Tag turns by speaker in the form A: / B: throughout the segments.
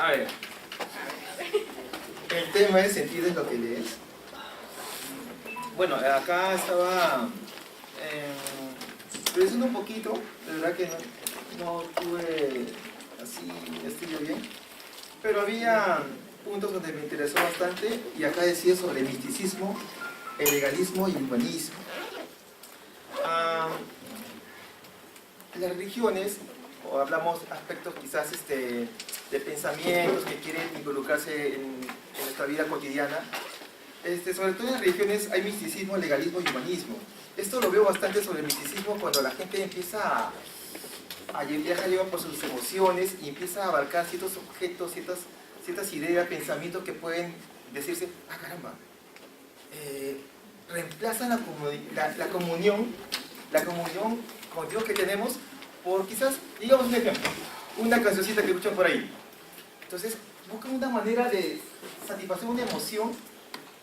A: A ver, el tema es sentido en lo que lees. Bueno, acá estaba revisando un poquito, de verdad que no tuve así estudio bien, pero había puntos donde me interesó bastante y acá decía sobre el misticismo, el legalismo y el humanismo. Las religiones, o hablamos aspectos quizás de pensamientos que quieren involucrarse en nuestra vida cotidiana, sobre todo en las religiones hay misticismo, legalismo y humanismo. Esto lo veo bastante sobre el misticismo cuando la gente empieza a viajar por sus emociones y empieza a abarcar ciertos objetos, ciertas ideas, pensamientos que pueden decirse, ah caramba, reemplazan la comunión con Dios que tenemos por quizás, digamos un ejemplo, una cancioncita que escuchan por ahí. Entonces buscan una manera de satisfacer una emoción,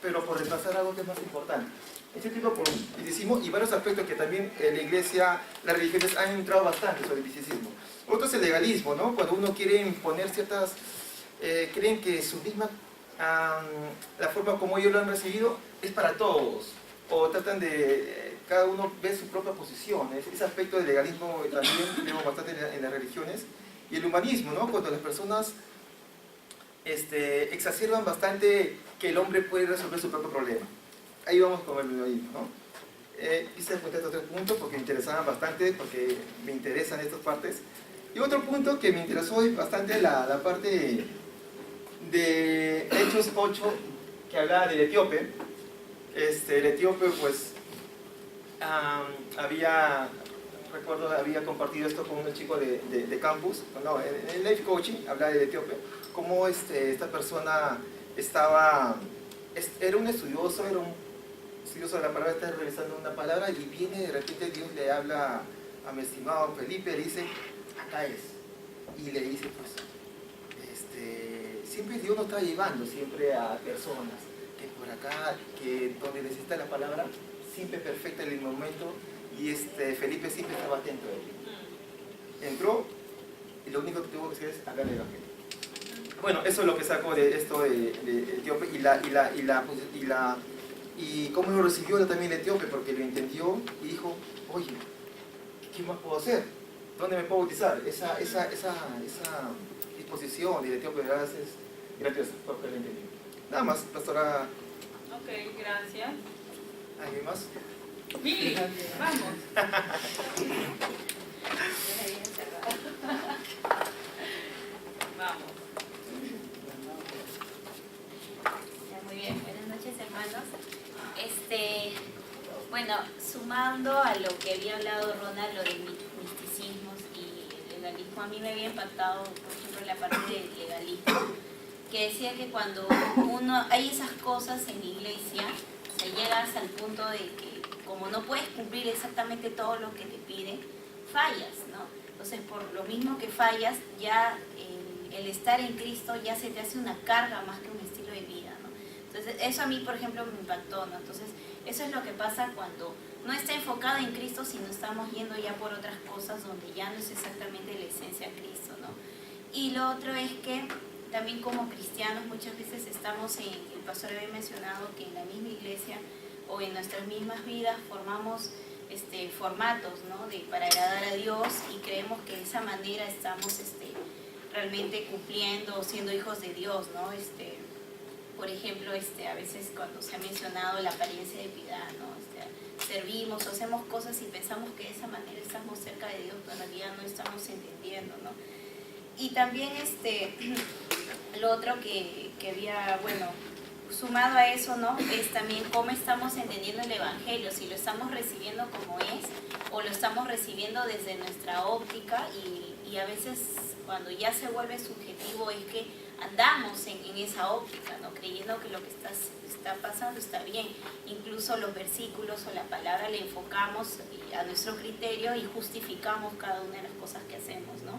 A: pero por reemplazar algo que es más importante. Este tipo de misticismo y varios aspectos que también la iglesia, las religiones han entrado bastante sobre el misticismo. Otro es el legalismo, ¿no? Cuando uno quiere imponer ciertas, creen que su misma, la forma como ellos lo han recibido es para todos, o tratan de, cada uno ve su propia posición. Ese aspecto del legalismo también vemos bastante en las religiones. Y el humanismo, ¿no? Cuando las personas exacerban bastante que el hombre puede resolver su propio problema. Ahí vamos con el humanismo, ¿no? Quise apuntar estos 3 puntos porque me interesaban bastante, porque me interesan estas partes. Y otro punto que me interesó es bastante la parte de Hechos 8, que hablaba del etíope. El etíope, pues, había compartido esto con un chico de campus, no, en el Life Coaching, hablaba del etíope, cómo esta persona era un estudioso de la palabra, está revisando una palabra y viene de repente Dios le habla a mi estimado Felipe, le dice, acá es, y le dice, pues, siempre Dios nos está llevando siempre a personas, que por acá, que donde necesita la palabra, siempre perfecta en el momento, y Felipe siempre estaba atento a él. Entró, y lo único que tuvo que hacer es hablar el evangelio. Bueno, eso es lo que saco de esto de Etíope y cómo lo recibió también el etíope, porque lo entendió y dijo, oye, ¿qué más puedo hacer? ¿Dónde me puedo bautizar? Esa disposición del etíope, gracias porque lo entendió. Nada más, pastora.
B: Ok, gracias.
A: ¿Alguien más?
B: Mili, vamos. Vamos.
C: Muy bien, buenas noches hermanos. Bueno, sumando a lo que había hablado Ronald, lo de misticismos y el legalismo, a mí me había impactado, por ejemplo, la parte del legalismo, que decía que cuando hay esas cosas en la iglesia, se llega hasta el punto de que como no puedes cumplir exactamente todo lo que te pide, fallas, ¿no? Entonces, por lo mismo que fallas, ya el estar en Cristo ya se te hace una carga más que un estilo de vida, ¿no? Entonces, eso a mí, por ejemplo, me impactó, ¿no? Entonces, eso es lo que pasa cuando no está enfocado en Cristo, sino estamos yendo ya por otras cosas donde ya no es exactamente la esencia de Cristo, ¿no? Y lo otro es que también como cristianos muchas veces estamos el pastor había mencionado que en la misma iglesia o en nuestras mismas vidas formamos formatos, ¿no? Para agradar a Dios y creemos que de esa manera estamos realmente cumpliendo, siendo hijos de Dios, ¿no? Por ejemplo, a veces cuando se ha mencionado la apariencia de piedad, ¿no? Servimos o hacemos cosas y pensamos que de esa manera estamos cerca de Dios, pero en realidad no estamos entendiendo, ¿no? Y también lo otro que había, bueno, sumado a eso, ¿no? Es también cómo estamos entendiendo el Evangelio, si lo estamos recibiendo como es o lo estamos recibiendo desde nuestra óptica y a veces cuando ya se vuelve subjetivo es que andamos en esa óptica, ¿no? Creyendo que lo que está pasando está bien. Incluso los versículos o la palabra le enfocamos a nuestro criterio y justificamos cada una de las cosas que hacemos, ¿no?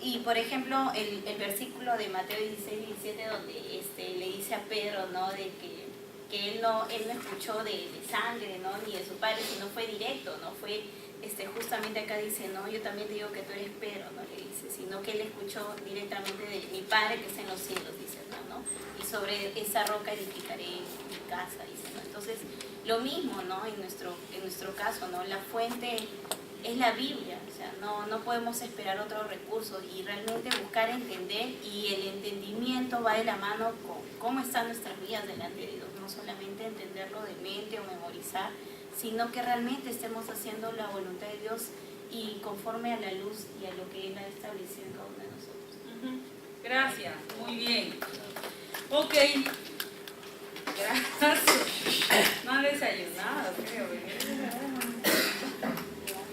C: Y por ejemplo, el versículo de Mateo 16, 17, donde le dice a Pedro, ¿no? De que él no escuchó de sangre, ¿no? Ni de su padre, sino fue directo, ¿no? Fue justamente acá dice, no, yo también te digo que tú eres Pedro, no le dice, sino que él escuchó directamente de mi Padre que está en los cielos, dice, ¿no? Y sobre esa roca edificaré mi casa, dice, ¿no? Entonces, lo mismo, ¿no? En nuestro caso, ¿no? La fuente es la Biblia, o sea, no podemos esperar otros recursos y realmente buscar entender, y el entendimiento va de la mano con cómo están nuestras vidas delante de Dios, no solamente entenderlo de mente o memorizar, sino que realmente estemos haciendo la voluntad de Dios y conforme a la luz y a lo que Él ha establecido en cada uno de nosotros.
B: Gracias, muy bien. Ok, gracias. No han desayunado, creo.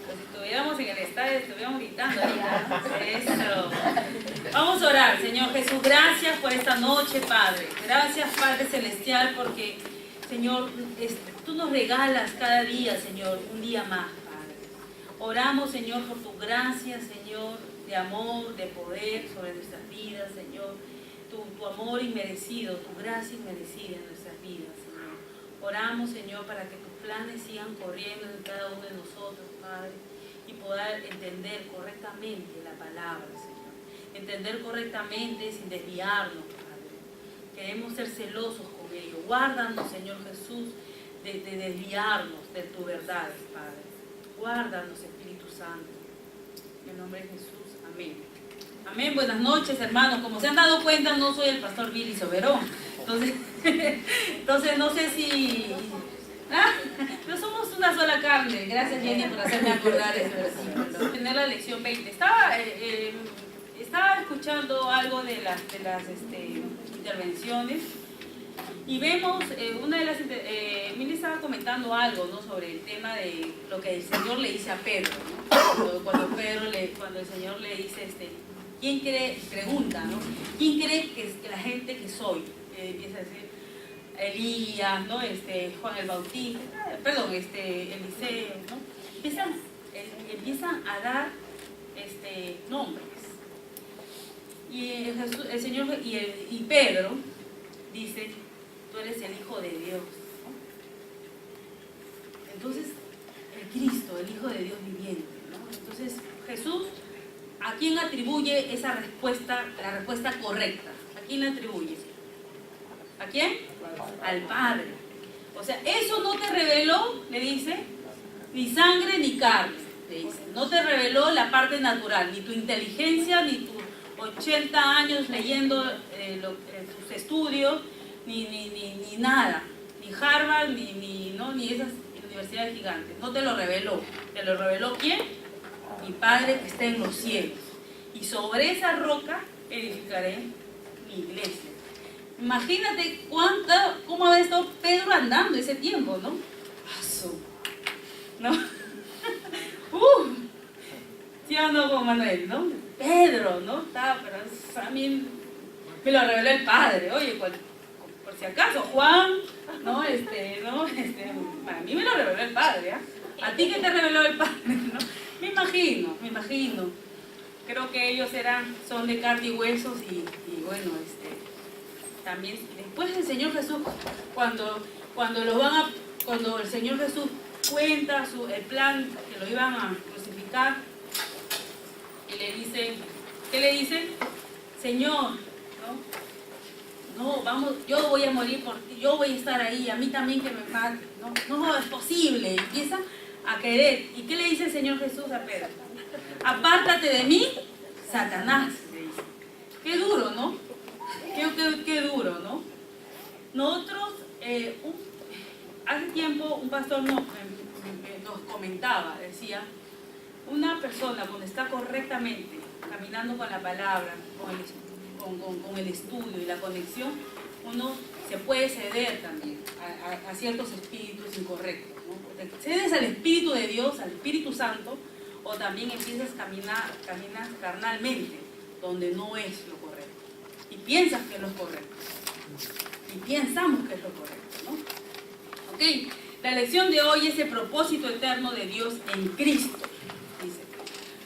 B: Si estuviéramos en el estadio, estuviéramos gritando ahorita, ¿no? Eso. Vamos a orar. Señor Jesús, gracias por esta noche, Padre. Gracias, Padre Celestial, porque, Señor, tú nos regalas cada día, Señor, un día más, Padre. Oramos, Señor, por tu gracia, Señor, de amor, de poder sobre nuestras vidas, Señor. Tu amor inmerecido, tu gracia inmerecida en nuestras vidas, Señor. Oramos, Señor, para que tus planes sigan corriendo en cada uno de nosotros, Padre, y poder entender correctamente la palabra, Señor. Entender correctamente sin desviarnos, Padre. Queremos ser celosos con ello. Guárdanos, Señor Jesús, de desviarnos de tu verdad, Padre. Guárdanos, Espíritu Santo. En el nombre de Jesús, amén. Amén. Buenas noches, hermanos. Como se han dado cuenta, no soy el pastor Billy Soberón. Entonces no sé si... no somos una sola carne. Gracias, Jenny, por hacerme acordar ese versículo. Tener la lección 20. Estaba escuchando algo de las intervenciones y vemos, una de las... Mili estaba comentando algo, ¿no?, sobre el tema de lo que el Señor le dice a Pedro, ¿no? Cuando el Señor le dice, ¿quién cree? Pregunta, ¿no? ¿Quién cree que la gente que soy? Empieza a decir Elías, ¿no? Juan el Bautista, perdón, Eliseo, ¿no? Empiezan a dar nombres. Y el Señor y Pedro dice, tú eres el Hijo de Dios, ¿no? Entonces, el Cristo, el Hijo de Dios viviente, ¿no? Entonces, Jesús, ¿a quién atribuye esa respuesta, la respuesta correcta? ¿A quién la atribuye? ¿A quién? Al Padre. O sea, eso no te reveló, le dice, ni sangre ni carne, le dice. No te reveló la parte natural, ni tu inteligencia, ni tus 80 años leyendo tus estudios, ni nada. Ni Harvard, ni esas universidades gigantes. No te lo reveló. ¿Te lo reveló quién? Mi Padre que está en los cielos. Y sobre esa roca edificaré mi iglesia. Imagínate cómo había estado Pedro andando ese tiempo, ¿no? ¿No? ¿Sí o no, con Manuel, no? Pedro, ¿no? Pero a mí me lo reveló el Padre. Oye, por si acaso, Juan, ¿no? Para mí me lo reveló el Padre, ¿eh? ¿A ti qué te reveló el Padre? ¿No? Me imagino. Creo que ellos son de carne y huesos y bueno, también después el Señor Jesús, cuando el Señor Jesús cuenta el plan que lo iban a crucificar, y le dice, ¿qué le dice? Señor, no, vamos, yo voy a morir por ti, yo voy a estar ahí, a mí también que me mate, no es posible. Empieza a querer. ¿Y qué le dice el Señor Jesús a Pedro? Apártate de mí, Satanás, le dice. Qué duro, ¿no? Qué duro, ¿no? Nosotros, hace tiempo un pastor nos comentaba, decía, una persona cuando está correctamente caminando con la palabra, con el estudio y la conexión, uno se puede ceder también a ciertos espíritus incorrectos, ¿no? Te cedes al Espíritu de Dios, al Espíritu Santo, o también empiezas caminas carnalmente, donde no es lo correcto. Y piensas que es lo correcto. Y pensamos que es lo correcto, ¿no? Ok, la lección de hoy es el propósito eterno de Dios en Cristo. Dice,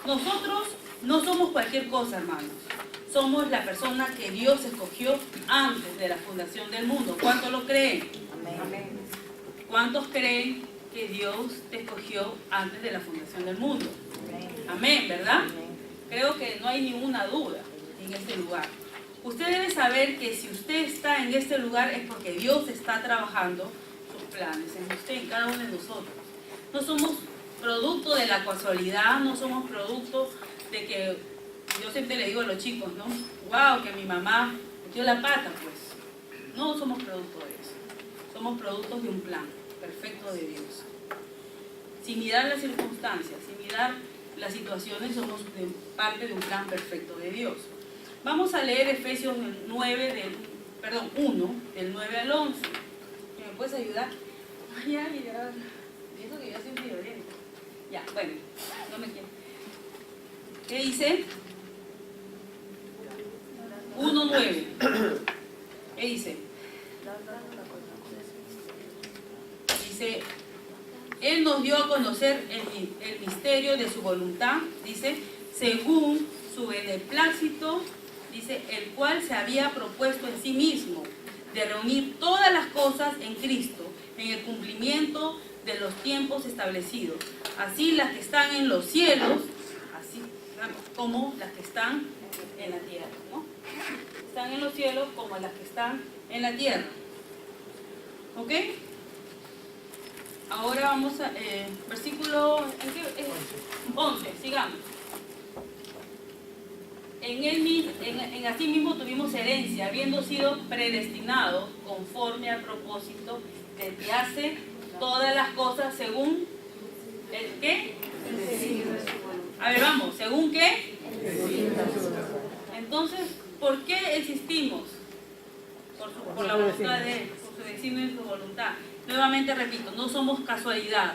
B: nosotros no somos cualquier cosa, hermanos. Somos la persona que Dios escogió antes de la fundación del mundo. ¿Cuántos lo creen?
C: Amén.
B: ¿Cuántos creen que Dios te escogió antes de la fundación del mundo. Amén, ¿verdad? Creo que no hay ninguna duda en este lugar. Usted debe saber que si usted está en este lugar es porque Dios está trabajando sus planes en usted, en cada uno de nosotros. No somos producto de la casualidad, no somos producto de que, yo siempre le digo a los chicos, ¿no? Wow, que mi mamá metió la pata, pues. No somos producto de eso. Somos productos de un plan perfecto de Dios. Sin mirar las circunstancias, sin mirar las situaciones, somos parte de un plan perfecto de Dios. Vamos a leer Efesios 1, del 9 al 11. ¿Me puedes ayudar? Ay, eso que yo siempre lloré. Ya, bueno, no me quiero. ¿Qué dice? 1:9. ¿Qué dice? Dice, Él nos dio a conocer el misterio de su voluntad, dice, según su beneplácito, dice, el cual se había propuesto en sí mismo, de reunir todas las cosas en Cristo, en el cumplimiento de los tiempos establecidos, así las que están en los cielos, así como las que están en la tierra, ¿no? Están en los cielos como las que están en la tierra. ¿Ok? Ahora vamos a versículo 11, sigamos. En así mismo tuvimos herencia, habiendo sido predestinados conforme al propósito del que hace todas las cosas según el qué. A ver, vamos, ¿según qué? Entonces, ¿por qué existimos? Por la voluntad de Él, por su designio y su voluntad. Nuevamente repito, no somos casualidad.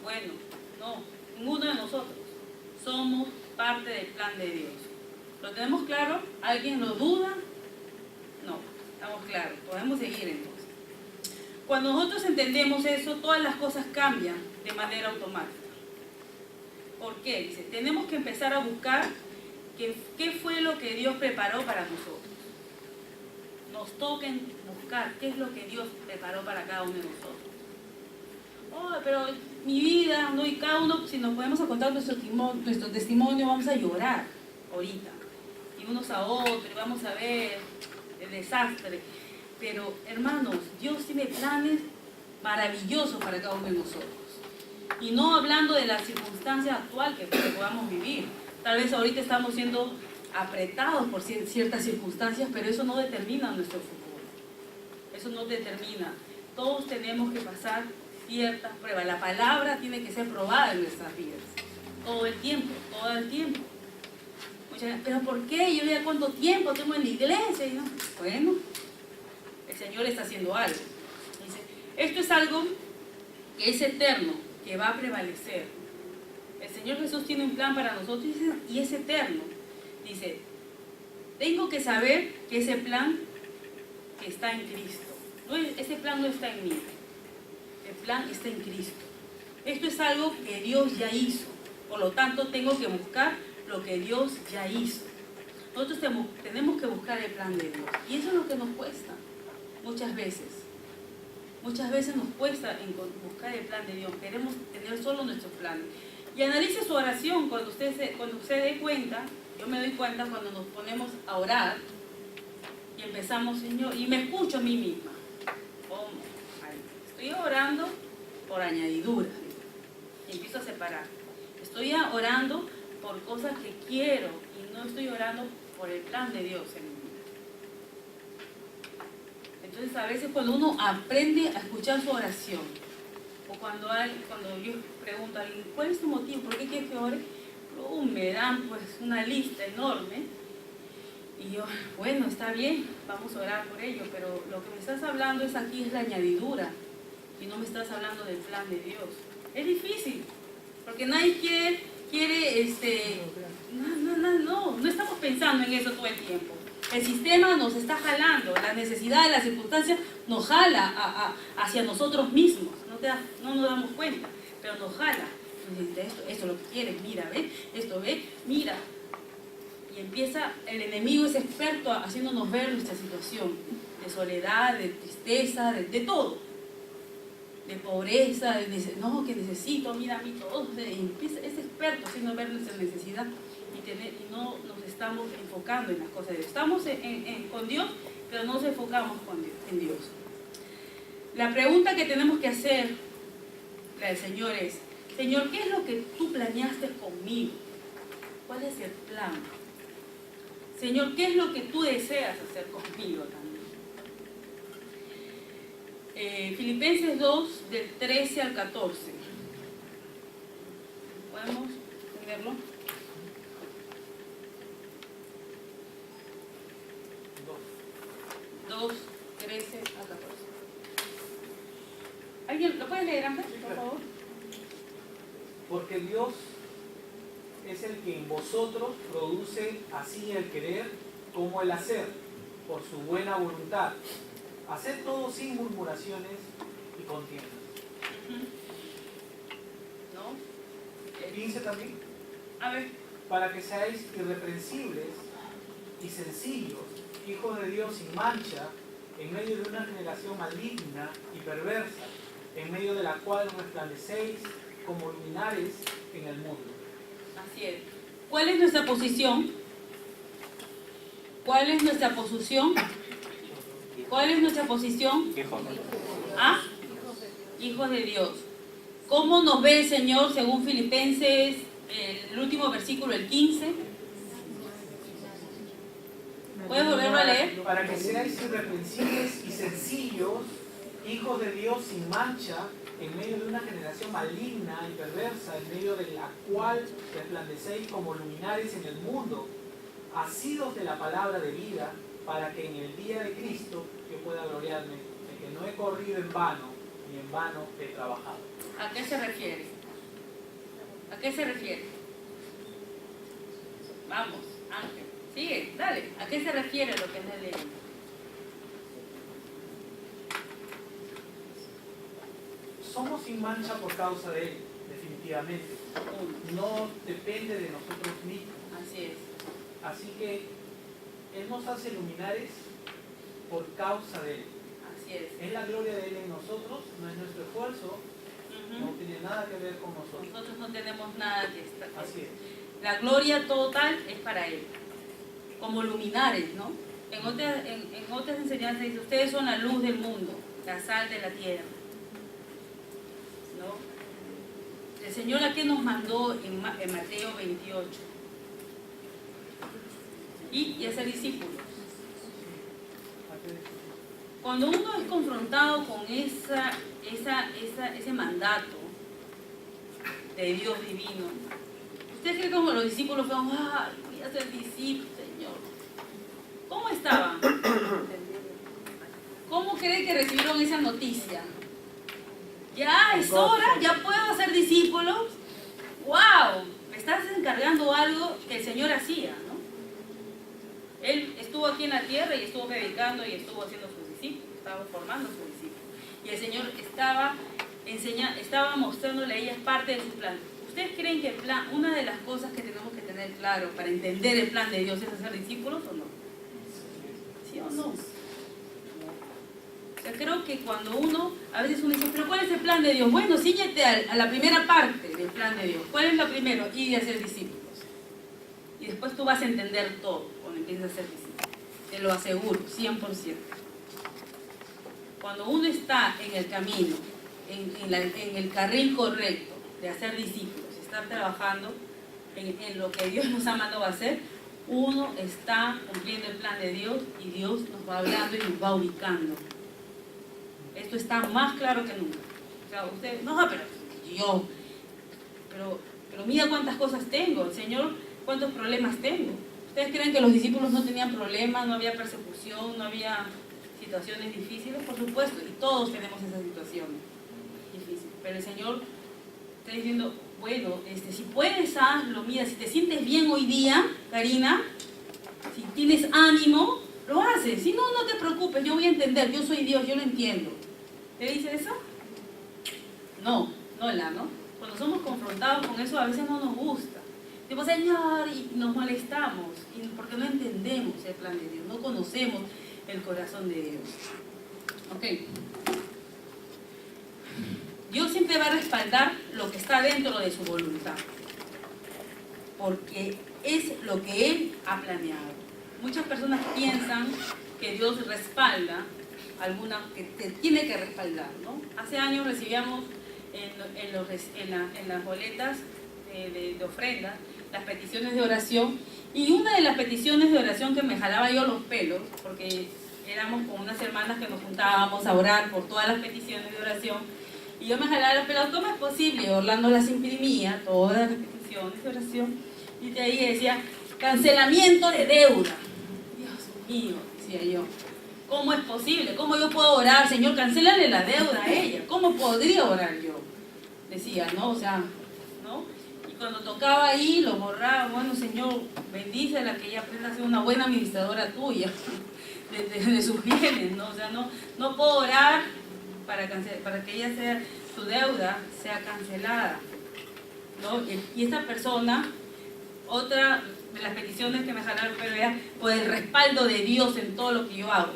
B: Bueno, no, ninguno de nosotros. Somos parte del plan de Dios. ¿Lo tenemos claro? ¿Alguien lo duda? No, estamos claros. Podemos seguir entonces. Cuando nosotros entendemos eso, todas las cosas cambian de manera automática. ¿Por qué? Dice, tenemos que empezar a buscar qué fue lo que Dios preparó para nosotros. Nos toquen buscar qué es lo que Dios preparó para cada uno de nosotros. Oh, pero mi vida, ¿no? Y cada uno, si nos podemos contar nuestro testimonio, vamos a llorar ahorita. Y unos a otros, y vamos a ver el desastre. Pero, hermanos, Dios tiene planes maravillosos para cada uno de nosotros. Y no hablando de la circunstancia actual que podamos vivir. Tal vez ahorita estamos siendo apretados por ciertas circunstancias, pero eso no determina nuestro futuro. Eso no determina. Todos tenemos que pasar ciertas pruebas. La palabra tiene que ser probada en nuestras vidas. Todo el tiempo, todo el tiempo. Pero ¿por qué? Yo ya cuánto tiempo tengo en la iglesia. Y no. Bueno, el Señor está haciendo algo. Dice, esto es algo que es eterno, que va a prevalecer. El Señor Jesús tiene un plan para nosotros y es eterno. Dice, tengo que saber que ese plan está en Cristo. No, ese plan no está en mí. El plan está en Cristo. Esto es algo que Dios ya hizo. Por lo tanto, tengo que buscar lo que Dios ya hizo. Nosotros tenemos que buscar el plan de Dios. Y eso es lo que nos cuesta muchas veces. Muchas veces nos cuesta buscar el plan de Dios. Queremos tener solo nuestros planes. Y analice su oración cuando usted se dé cuenta. Yo me doy cuenta cuando nos ponemos a orar y empezamos, Señor, y me escucho a mí misma. Oh, estoy orando por añadidura. Y empiezo a separar. Estoy orando por cosas que quiero y no estoy orando por el plan de Dios en mi vida. Entonces, a veces cuando uno aprende a escuchar su oración, o cuando yo pregunto a alguien, ¿cuál es tu motivo? ¿Por qué quieres que ore? Me dan pues una lista enorme y yo, bueno, está bien, vamos a orar por ello, pero lo que me estás hablando es la añadidura y no me estás hablando del plan de Dios. Es difícil, porque nadie quiere no estamos pensando en eso todo el tiempo. El sistema nos está jalando, la necesidad de las circunstancias nos jala hacia nosotros mismos, no nos damos cuenta, pero nos jala. Esto es lo que quieres, mira, ve, esto ve, mira. Y empieza, el enemigo es experto haciéndonos ver nuestra situación de soledad, de tristeza, de todo. pobreza, no, que necesito, mira a mí todo, es experto haciendo ver nuestra necesidad y no nos estamos enfocando en las cosas de Dios. Estamos con Dios, pero no nos enfocamos en Dios. La pregunta que tenemos que hacer, la del Señor es, Señor, ¿qué es lo que tú planeaste conmigo? ¿Cuál es el plan? Señor, ¿qué es lo que tú deseas hacer conmigo también? Filipenses 2, del 13 al 14. ¿Podemos verlo? 2, 13 al 14. ¿Alguien lo puede leer, Ángel, por favor?
D: Porque Dios es el que en vosotros produce así el querer como el hacer, por su buena voluntad. Haced todo sin murmuraciones y contiendas.
B: ¿No?
D: 15 también.
B: A ver.
D: Para que seáis irreprensibles y sencillos, hijos de Dios sin mancha, en medio de una generación maligna y perversa, en medio de la cual resplandecéis como luminares en el mundo.
B: Así es. ¿Cuál es nuestra posición? ¿Cuál es nuestra posición? ¿Cuál es nuestra posición? ¿Ah? Hijos de Dios. ¿Cómo nos ve el Señor según Filipenses, el último versículo, el 15? ¿Puedes volverlo a leer?
D: Para que seáis irreprensibles y sencillos, hijos de Dios sin mancha, en medio de una generación maligna y perversa, en medio de la cual resplandecéis como luminares en el mundo, asidos de la palabra de vida, para que en el día de Cristo yo pueda gloriarme de que no he corrido en vano, ni en vano he trabajado.
B: ¿A qué se refiere? ¿A qué se refiere? Vamos, Ángel. Sigue, dale. ¿A qué se refiere lo que está leyendo?
D: Somos sin mancha por causa de Él, definitivamente. No depende de nosotros mismos.
B: Así es.
D: Así que Él nos hace luminares por causa de Él.
B: Así es.
D: Es la gloria de Él en nosotros, no es nuestro esfuerzo, no tiene nada que ver con nosotros.
B: Nosotros no tenemos nada que estar.
D: Así es.
B: La gloria total es para Él. Como luminares, ¿no? En otras enseñanzas dice, ustedes son la luz del mundo, la sal de la tierra. ¿No? El Señor aquí nos mandó en Mateo 28. Y hacer discípulos. Cuando uno es confrontado con ese mandato de Dios divino, ¿usted cree como los discípulos fueron, ay, voy a ser discípulo, Señor? ¿Cómo estaban? ¿Cómo cree que recibieron esa noticia? Ya es hora, ya puedo ser discípulos. ¡Wow! Me estás encargando algo que el Señor hacía, ¿no? Él estuvo aquí en la tierra y estuvo predicando y estuvo haciendo sus discípulos, estaba formando sus discípulos. Y el Señor estaba mostrándole a ellas parte de su plan. ¿Ustedes creen que el plan, una de las cosas que tenemos que tener claro para entender el plan de Dios es hacer discípulos o no? ¿Sí o no? O sea, creo que cuando a veces uno dice, pero ¿cuál es el plan de Dios? Bueno, síguete a la primera parte del plan de Dios. ¿Cuál es lo primero? Ir a ser discípulos. Y después tú vas a entender todo cuando empiezas a ser discípulo. Te lo aseguro, 100%. Cuando uno está en el camino, en el carril correcto de hacer discípulos, estar trabajando en lo que Dios nos ha mandado a hacer, uno está cumpliendo el plan de Dios y Dios nos va hablando y nos va ubicando. Esto está más claro que nunca. O sea, usted, no, pero mira cuántas cosas tengo, el Señor, cuántos problemas tengo. ¿Ustedes creen que los discípulos no tenían problemas, no había persecución, no había situaciones difíciles? Por supuesto, y todos tenemos esas situaciones difíciles. Pero el Señor está diciendo, bueno, si puedes, hazlo. Mira, si te sientes bien hoy día, Karina, si tienes ánimo, lo haces. Si no, no te preocupes, yo voy a entender, yo soy Dios, yo lo entiendo. ¿Te dice eso? No, ¿no? Cuando somos confrontados con eso, a veces no nos gusta. Tipo, Señor, y nos molestamos, porque no entendemos el plan de Dios, no conocemos el corazón de Dios. Ok. Dios siempre va a respaldar lo que está dentro de su voluntad, porque es lo que Él ha planeado. Muchas personas piensan que Dios respalda alguna, que te tiene que respaldar, ¿no? Hace años recibíamos en las boletas de ofrenda las peticiones de oración, y una de las peticiones de oración que me jalaba yo los pelos, porque éramos con unas hermanas que nos juntábamos a orar por todas las peticiones de oración, y yo me jalaba los pelos, ¿cómo es posible? Orlando las imprimía, todas las peticiones de oración, y de ahí decía, cancelamiento de deuda. Dios mío, decía yo, ¿cómo es posible? ¿Cómo yo puedo orar? Señor, cancélale la deuda a ella. ¿Cómo podría orar yo? Decía, ¿no? O sea, ¿no? Y cuando tocaba ahí, lo borraba. Bueno, Señor, bendícela, que ella aprenda a ser una buena administradora tuya de sus bienes, ¿no? O sea, no puedo orar para que ella sea, su deuda sea cancelada, ¿no? Y esta persona, otra de las peticiones que me jalaron, pero era por el respaldo de Dios en todo lo que yo hago.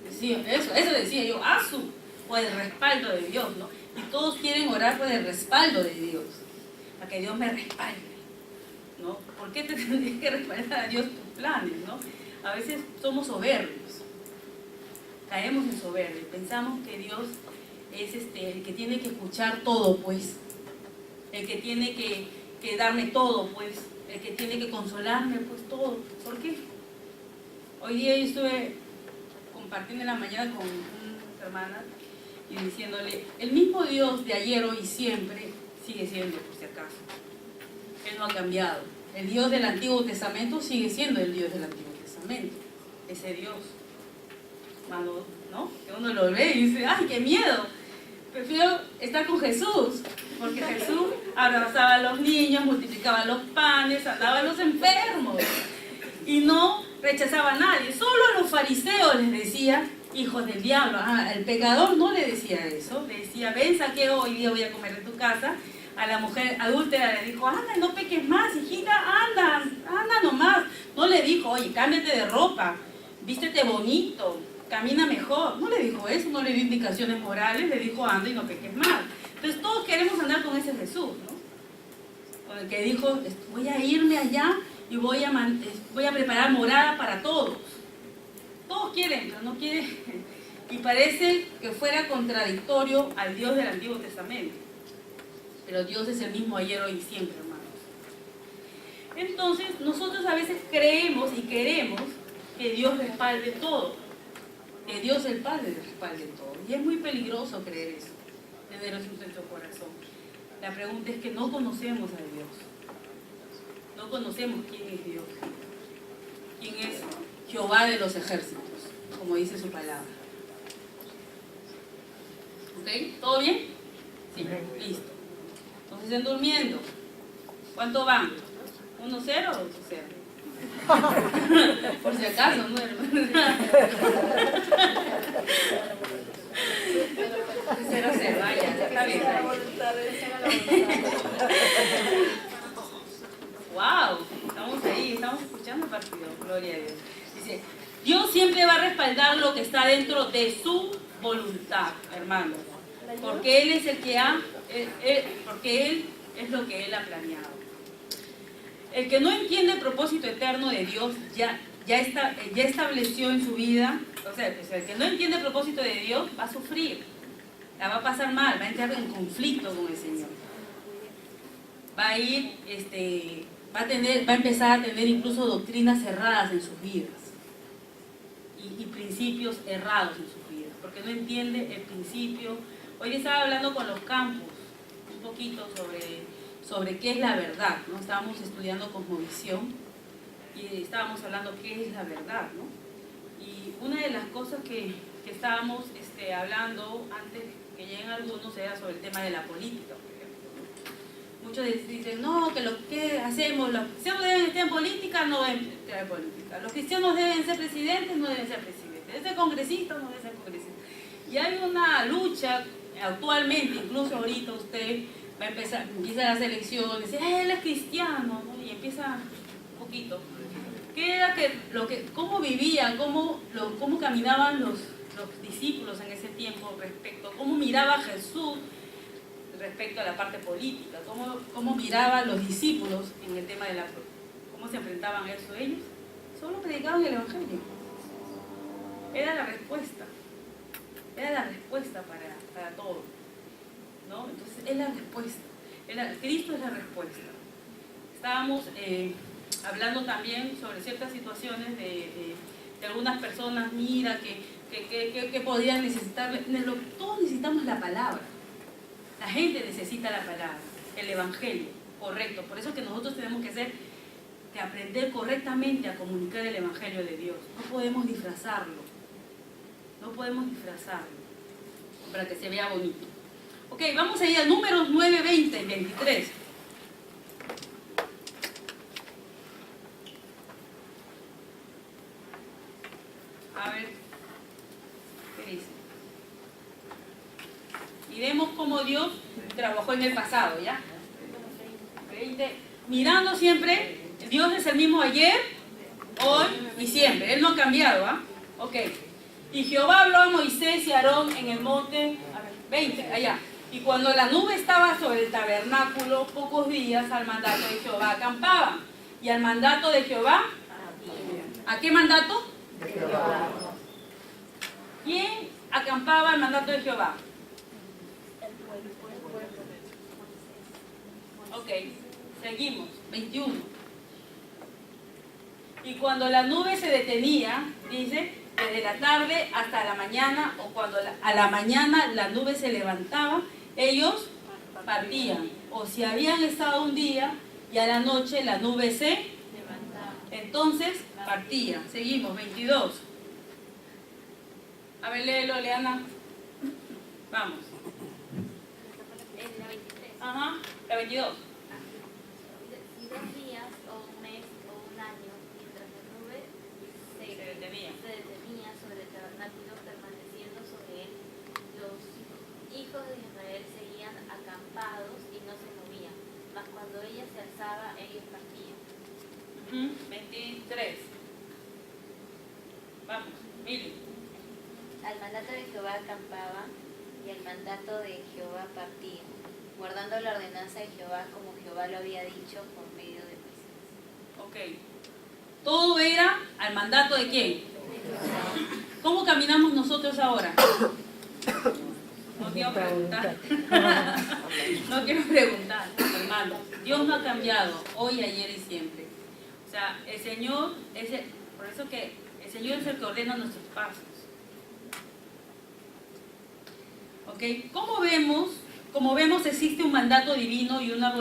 B: Decía, eso decía yo, por el respaldo de Dios, ¿no? Y todos quieren orar por el respaldo de Dios, a que Dios me respalde, ¿no? ¿Por qué te tendrías que respaldar a Dios tus planes, no? A veces somos soberbios, caemos en soberbia, pensamos que Dios es el que tiene que escuchar todo, pues, el que tiene que darme todo, pues, el que tiene que consolarme, pues, todo. ¿Por qué? Hoy día yo estuve compartiendo en la mañana con unas hermanas y diciéndole, el mismo Dios de ayer, hoy y siempre sigue siendo, por si acaso. Él no ha cambiado. El Dios del Antiguo Testamento sigue siendo el Dios del Antiguo Testamento. Ese Dios. Cuando, ¿no? Que uno lo ve y dice, ¡ay, qué miedo! Prefiero estar con Jesús, porque Jesús abrazaba a los niños, multiplicaba los panes, sanaba a los enfermos y no rechazaba a nadie. Solo a los fariseos les decía, hijos del diablo. El pecador no le decía eso, le decía, ven, Saqueo, hoy día voy a comer en tu casa. A la mujer adúltera le dijo, anda, no peques más, hijita, anda nomás. No le dijo, oye, cámbiate de ropa, vístete bonito, camina mejor. No le dijo eso, no le dio indicaciones morales, le dijo, anda y no peques más. Entonces todos queremos andar con ese Jesús, ¿no? Con el que dijo, voy a irme allá y voy a preparar morada para todos. Todos quieren, pero no quieren. Y parece que fuera contradictorio al Dios del Antiguo Testamento. Pero Dios es el mismo ayer, hoy y siempre, hermanos. Entonces, nosotros a veces creemos y queremos que Dios respalde todo. Que Dios el Padre respalde todo. Y es muy peligroso creer eso, tener eso en nuestro corazón. La pregunta es que no conocemos a Dios. No conocemos quién es Dios. ¿Quién es Jehová de los ejércitos? Como dice su palabra. ¿Ok? ¿Todo bien? Sí, listo. Entonces están durmiendo. ¿Cuánto van? ¿1-0 o 2-0? Por si acaso, ¿no, hermano? 0-0, vaya, está bien. Wow, estamos ahí, estamos escuchando el partido, gloria a Dios. Dice, Dios siempre va a respaldar lo que está dentro de su voluntad, hermano. Porque Él es el que porque Él es lo que Él ha planeado. El que no entiende el propósito eterno de Dios ya estableció en su vida, o sea, el que no entiende el propósito de Dios va a sufrir, la va a pasar mal, va a entrar en conflicto con el Señor. Va a ir, va a empezar a tener incluso doctrinas erradas en sus vidas y principios errados en sus vidas, porque no entiende el principio. Hoy estaba hablando con los campus un poquito sobre qué es la verdad, ¿no? Estábamos estudiando cosmovisión y estábamos hablando qué es la verdad, ¿no? Y una de las cosas que estábamos hablando antes que lleguen algunos era sobre el tema de la política, por ejemplo. Muchos dicen, no, que lo que hacemos, los cristianos deben estar en política, no deben estar en política. Los cristianos deben ser presidentes, no deben ser presidentes. Deben ser congresistas, no deben ser congresistas. Y hay una lucha actualmente, incluso ahorita usted va a empieza las elecciones, él es cristiano, ¿no? Y empieza un poquito. ¿Qué era cómo vivían, cómo caminaban los discípulos en ese tiempo respecto a cómo miraba Jesús respecto a la parte política, cómo miraba los discípulos en el tema de cómo se enfrentaban a eso ellos. Solo predicaban el Evangelio. Era la respuesta para todo, ¿no? Entonces es la respuesta. Cristo es la respuesta. Estábamos hablando también sobre ciertas situaciones de algunas personas, mira, que podrían necesitar. Todos necesitamos la palabra. La gente necesita la palabra, el Evangelio, correcto. Por eso que nosotros tenemos que aprender correctamente a comunicar el Evangelio de Dios. No podemos disfrazarlo. Para que se vea bonito. Ok, vamos a ir a Números 9, 20 y 23. A ver, ¿qué dice? Y vemos cómo Dios trabajó en el pasado, ¿ya? 20. Mirando siempre, Dios es el mismo ayer, hoy y siempre. Él no ha cambiado, ¿ah? Ok. Y Jehová habló a Moisés y a Aarón en el monte, a ver, 20, allá. Y cuando la nube estaba sobre el tabernáculo, pocos días al mandato de Jehová acampaban. Y al mandato de Jehová, ¿a qué mandato?
A: De Jehová.
B: ¿Quién acampaba al mandato de Jehová? Ok, seguimos, 21. Y cuando la nube se detenía, dice, desde la tarde hasta la mañana, o cuando a la mañana la nube se levantaba, ellos partían. O si habían estado un día y a la noche la nube se levantaba, entonces partían. Seguimos, 22. A ver, léelo, Leana. Vamos.
C: En la 23.
B: Ajá, la 22.
C: Si 2 días o un mes o un año, mientras la nube se detenía sobre el tabernáculo, permaneciendo sobre él, los hijos de Israel seguían acampados y no se movían, mas cuando ella se alzaba, ellos partían.
B: 23. Vamos, Mili.
C: Al mandato de Jehová acampaban y al mandato de Jehová partían, guardando la ordenanza de Jehová como Jehová lo había dicho por medio de Moisés.
B: Ok. Todo era al mandato de quién. ¿Cómo caminamos nosotros ahora? No quiero preguntar. No quiero preguntar, hermano. Dios no ha cambiado hoy, ayer y siempre. O sea, el Señor por eso que el Señor es el que ordena nuestros pasos. ¿Ok? Como vemos, existe un mandato divino y una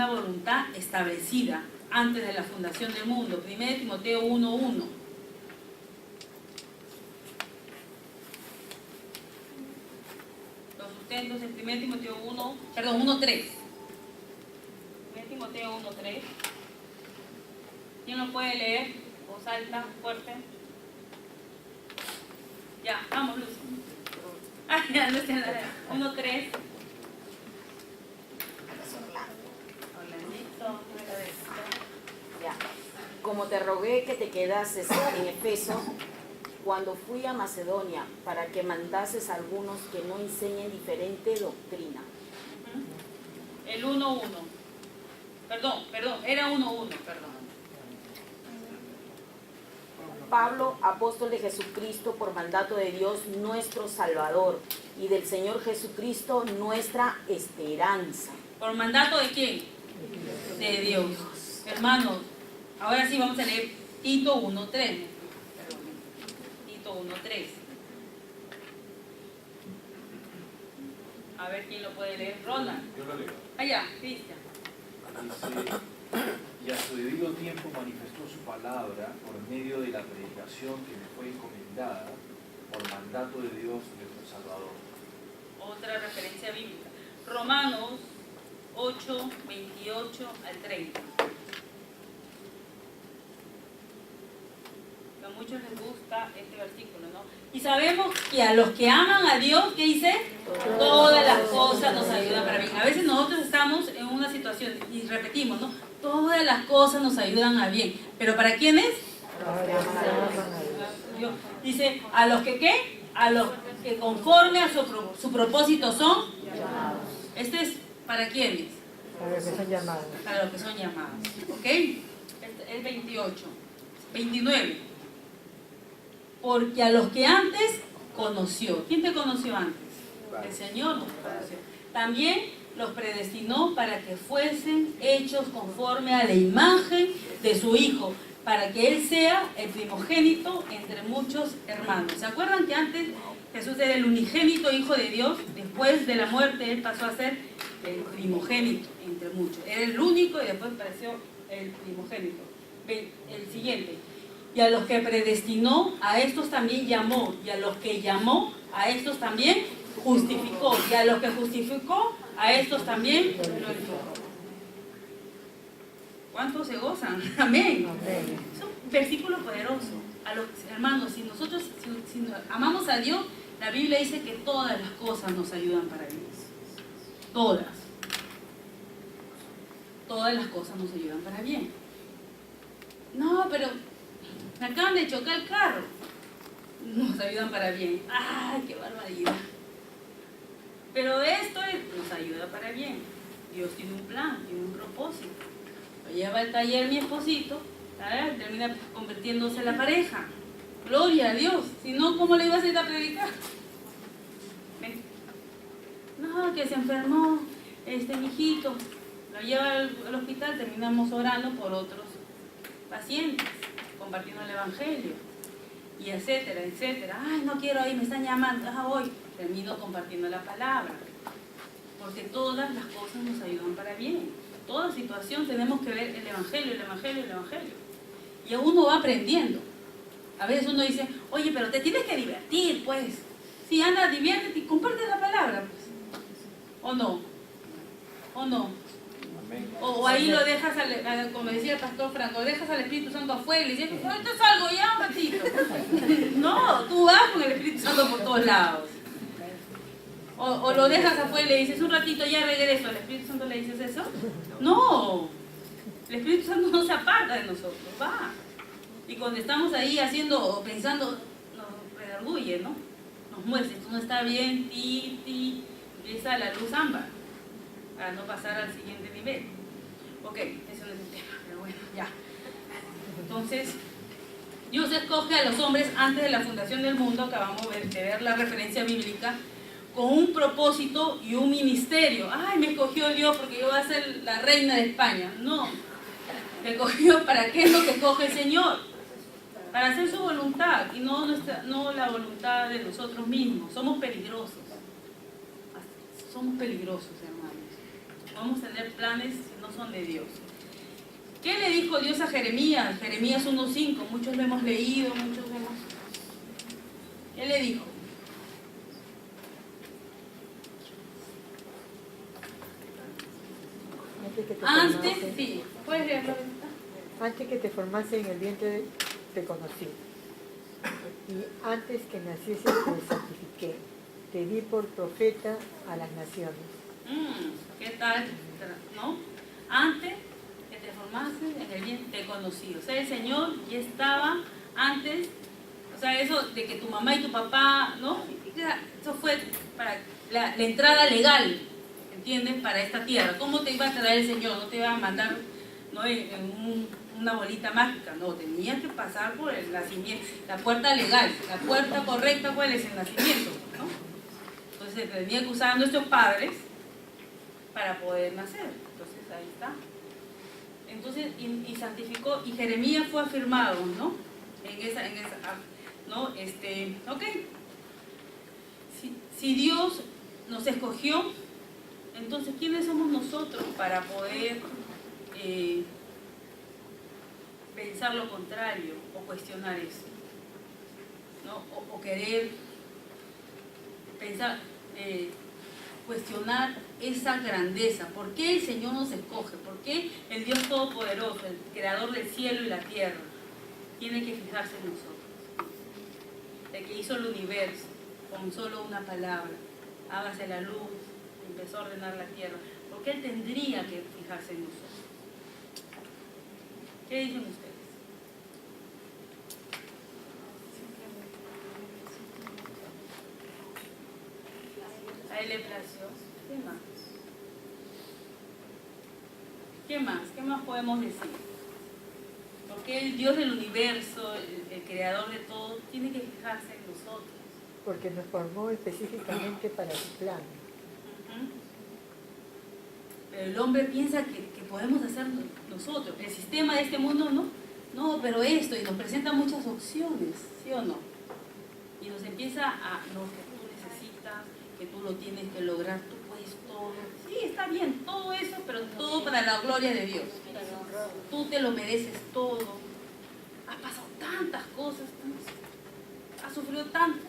B: voluntad establecida antes de la fundación del mundo. 1 Timoteo 1:1. Los sustentos en 1 Timoteo 1:3. 1 Timoteo 1:3. ¿Quién lo puede leer? Voz alta, fuerte. Ya, vamos, Luz. Ah, ya, no sé nada. 1:3.
E: Ya. Como te rogué que te quedases en Efeso cuando fui a Macedonia, para que mandases a algunos que no enseñen diferente doctrina.
B: El 1:1. Perdón, era 1:1, perdón.
E: Pablo, apóstol de Jesucristo, por mandato de Dios nuestro Salvador y del Señor Jesucristo nuestra esperanza.
B: ¿Por mandato de quién? De Dios. Hermanos, ahora sí vamos a leer Tito 1:3. Tito 1:3. A ver quién lo puede leer. Ronald.
F: Yo lo leo.
B: Allá, Cristian.
F: Dice, y a su debido tiempo manifestó su palabra por medio de la predicación que me fue encomendada por mandato de Dios nuestro Salvador.
B: Otra referencia bíblica. Romanos 8, 28 al 30. A muchos les gusta este versículo, ¿no? Y sabemos que a los que aman a Dios, ¿qué dice? Todas las cosas nos ayudan para bien. A veces nosotros estamos en una situación, y repetimos, ¿no? Todas las cosas nos ayudan a bien. ¿Pero para quiénes? Dios. Dice, ¿a los que qué? a los que conforme a su propósito son llamados. Este es para quiénes.
G: Para los que son llamados.
B: Para los que son llamados. ¿Ok? El 28. 29. Porque a los que antes conoció. ¿Quién te conoció antes? El Señor nos conoció. También los predestinó para que fuesen hechos conforme a la imagen de su Hijo, para que Él sea el primogénito entre muchos hermanos. ¿Se acuerdan que antes Jesús era el unigénito Hijo de Dios? Después de la muerte Él pasó a ser el primogénito entre muchos. Era el único y después pareció el primogénito. El siguiente. Y a los que predestinó, a estos también llamó. Y a los que llamó, a estos también justificó. Y a los que justificó, a estos también glorificó. ¿Cuántos se gozan? Amén. Es un versículo poderoso. A los hermanos, si nosotros si amamos a Dios, la Biblia dice que todas las cosas nos ayudan para bien. Todas. Todas las cosas nos ayudan para bien. No, pero me acaban de chocar el carro. Nos ayudan para bien. ¡Ay, qué barbaridad! Pero esto nos ayuda para bien. Dios tiene un plan, tiene un propósito. Lo lleva al taller mi esposito, ¿sabes? Termina convirtiéndose en la pareja. Gloria a Dios. Si no, ¿cómo le iba a hacer a predicar? ¿Ven? No, que se enfermó mi hijito. Lo lleva al hospital, terminamos orando por otros pacientes, compartiendo el Evangelio, y etcétera, etcétera. Ay, no quiero ir, me están llamando, voy. Termino compartiendo la palabra, porque todas las cosas nos ayudan para bien. Toda situación tenemos que ver el Evangelio, el Evangelio, el Evangelio. Y uno va aprendiendo. A veces uno dice, oye, pero te tienes que divertir, pues. Sí, anda, diviértete y comparte la palabra, pues. ¿O no? ¿O no? O ahí lo dejas, como decía el pastor Franco, lo dejas al Espíritu Santo afuera y le dices, ahorita salgo ya un ratito. No, tú vas con el Espíritu Santo por todos lados. O lo dejas afuera y le dices, un ratito ya regreso. ¿Al Espíritu Santo le dices eso? No. El Espíritu Santo no se aparta de nosotros, va. Y cuando estamos ahí haciendo o pensando, nos redarguye, ¿no? Nos muestra, esto no está bien, empieza la luz ámbar, para no pasar al siguiente nivel. Ok, eso no es el tema, pero bueno, ya. Entonces, Dios escoge a los hombres antes de la fundación del mundo, acabamos de ver la referencia bíblica, con un propósito y un ministerio. Ay, me escogió Dios porque yo voy a ser la reina de España. No, me escogió para qué es lo que escoge el Señor. Para hacer su voluntad y no la voluntad de nosotros mismos. Somos peligrosos. Somos peligrosos, hermanos. Vamos a tener planes si no son de Dios. ¿Qué le dijo Dios a Jeremías? Jeremías 1:5. Muchos lo hemos leído, muchos lo hemos... ¿Qué le dijo? Antes, sí, ¿puedes leerlo?
G: Antes que te formase en el vientre te conocí, y antes que naciese te santifiqué, te di por profeta a las naciones.
B: ¿Qué tal? ¿No? Antes que te formases en el vientre te conocí. O sea, el Señor ya estaba antes, o sea, eso de que tu mamá y tu papá, ¿no? Eso fue para la entrada legal, ¿entiendes? Para esta tierra. ¿Cómo te iba a traer el Señor? No te iba a mandar, ¿no?, en una bolita mágica. No, tenías que pasar por el nacimiento, la puerta legal, la puerta correcta, ¿cuál es el nacimiento? ¿No? Entonces tenía que usar a nuestros padres para poder nacer. Entonces ahí está. Entonces, y santificó, y Jeremías fue afirmado, ¿no? En esa, ¿no? Ok. Si Dios nos escogió, entonces, ¿quiénes somos nosotros para poder pensar lo contrario o cuestionar eso? ¿No? O querer pensar, cuestionar esa grandeza. ¿Por qué el Señor nos escoge? ¿Por qué el Dios Todopoderoso, el Creador del cielo y la tierra, tiene que fijarse en nosotros? El que hizo el universo con solo una palabra, hágase la luz, empezó a ordenar la tierra. ¿Por qué Él tendría que fijarse en nosotros? ¿Qué dicen ustedes? él le plació. ¿Qué más? ¿Qué más? ¿Qué más podemos decir? Porque el Dios del universo, el creador de todo, tiene que fijarse en nosotros.
G: Porque nos formó específicamente para su plan.
B: Ujú. Pero el hombre piensa que podemos hacer nosotros. El sistema de este mundo no, pero esto, y nos presenta muchas opciones, ¿sí o no? Y nos empieza a, no, que tú necesitas, que tú lo tienes que lograr, tú puedes todo. Sí, está bien, todo eso, pero todo para la gloria de Dios. Tú te lo mereces todo. Has pasado tantas cosas, has sufrido tanto.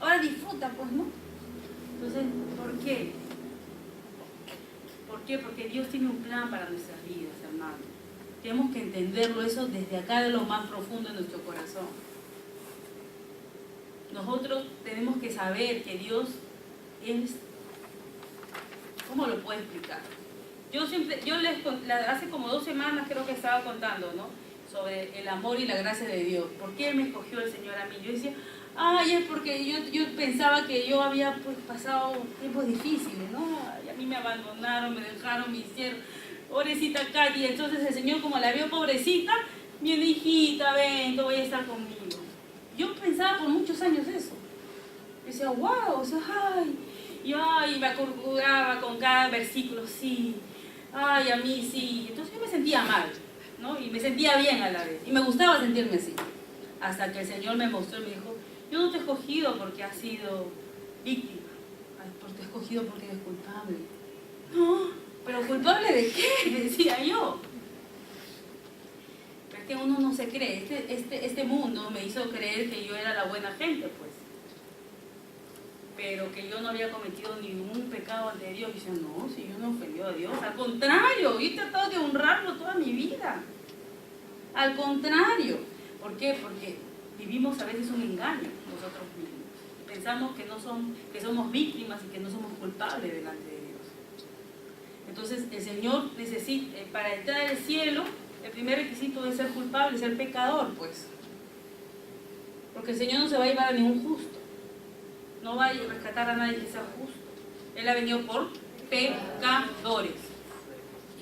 B: Ahora disfruta, pues, ¿no? Entonces, ¿por qué? ¿Por qué? Porque Dios tiene un plan para nuestras vidas, hermano. Tenemos que entenderlo eso desde acá, de lo más profundo de nuestro corazón. Nosotros tenemos que saber que Dios es... ¿Cómo lo puedo explicar? Hace como 2 semanas creo que estaba contando, ¿no? Sobre el amor y la gracia de Dios. ¿Por qué me escogió el Señor a mí? Yo decía, ay, es porque yo pensaba que yo había pues, pasado tiempos difíciles, ¿no? Y a mí me abandonaron, me dejaron, me hicieron, pobrecita Katy. Entonces el Señor, como la vio pobrecita, viene, hijita, ven, tú voy a estar conmigo. Yo pensaba por muchos años eso. Yo decía, wow, o sea, ay, y me acurrucaba con cada versículo, sí, ay, a mí sí. Entonces yo me sentía mal, ¿no? Y me sentía bien a la vez. Y me gustaba sentirme así. Hasta que el Señor me mostró y me dijo, yo no te he escogido porque has sido víctima. Te he escogido porque eres culpable. No, pero ¿culpable de qué? Decía yo. Pero es que uno no se cree. Este mundo me hizo creer que yo era la buena gente, pues. Pero que yo no había cometido ningún pecado ante Dios. Y dice, no, si yo no ofendí a Dios. Al contrario, yo he tratado de honrarlo toda mi vida. Al contrario. ¿Por qué? Porque vivimos a veces un engaño nosotros mismos. Pensamos que somos víctimas y que no somos culpables delante de Dios. Entonces el Señor necesita, para entrar al cielo, el primer requisito es ser culpable, ser pecador, pues. Porque el Señor no se va a llevar a ningún justo. No va a rescatar a nadie que sea justo. Él ha venido por pecadores.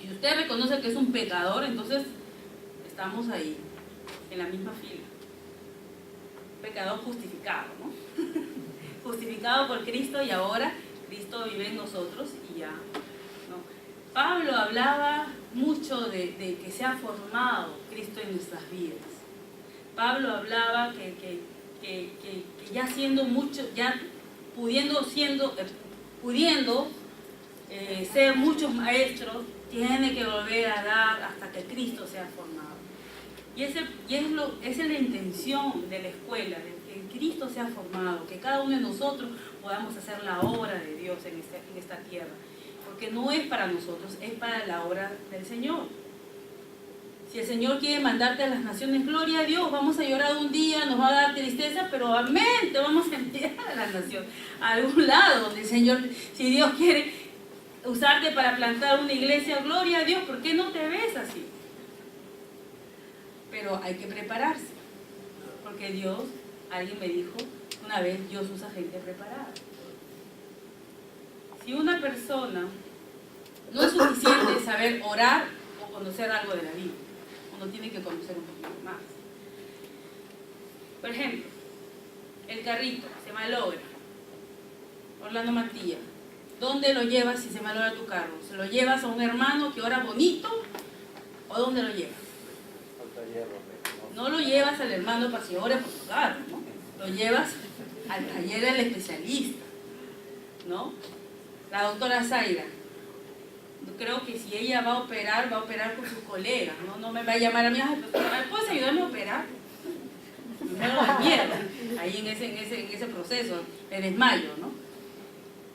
B: Y si usted reconoce que es un pecador, entonces estamos ahí, en la misma fila. Pecador justificado, ¿no? Justificado por Cristo y ahora Cristo vive en nosotros y ya, ¿no? Pablo hablaba mucho de que se ha formado Cristo en nuestras vidas. Pablo hablaba que ya siendo mucho, ya pudiendo ser muchos maestros, tiene que volver a dar hasta que Cristo sea formado. Y esa es la intención de la escuela, de que Cristo sea formado, que cada uno de nosotros podamos hacer la obra de Dios en esta tierra. Porque no es para nosotros, es para la obra del Señor. Si el Señor quiere mandarte a las naciones, gloria a Dios, vamos a llorar un día, nos va a dar tristeza, pero amén, te vamos a enviar a la nación, a algún lado donde el Señor, si Dios quiere usarte para plantar una iglesia, gloria a Dios, ¿por qué no te ves así? Pero hay que prepararse, porque Dios, alguien me dijo una vez, Dios usa gente preparada. Si una persona no es suficiente saber orar o conocer algo de la Biblia, uno tiene que conocer un poquito más. Por ejemplo, el carrito se malogra, Orlando Matilla, ¿dónde lo llevas si se malogra tu carro? ¿Se lo llevas a un hermano que ora bonito o dónde lo llevas? No lo llevas al hermano para que ore por tu carro, ¿no? Lo llevas al taller del especialista, ¿no? La doctora Zaira, creo que si ella va a operar con sus colegas, no me va a llamar a mí, ¿puedes ayudarme a operar? Me hago de mierda ahí en ese proceso, me desmayo, ¿no?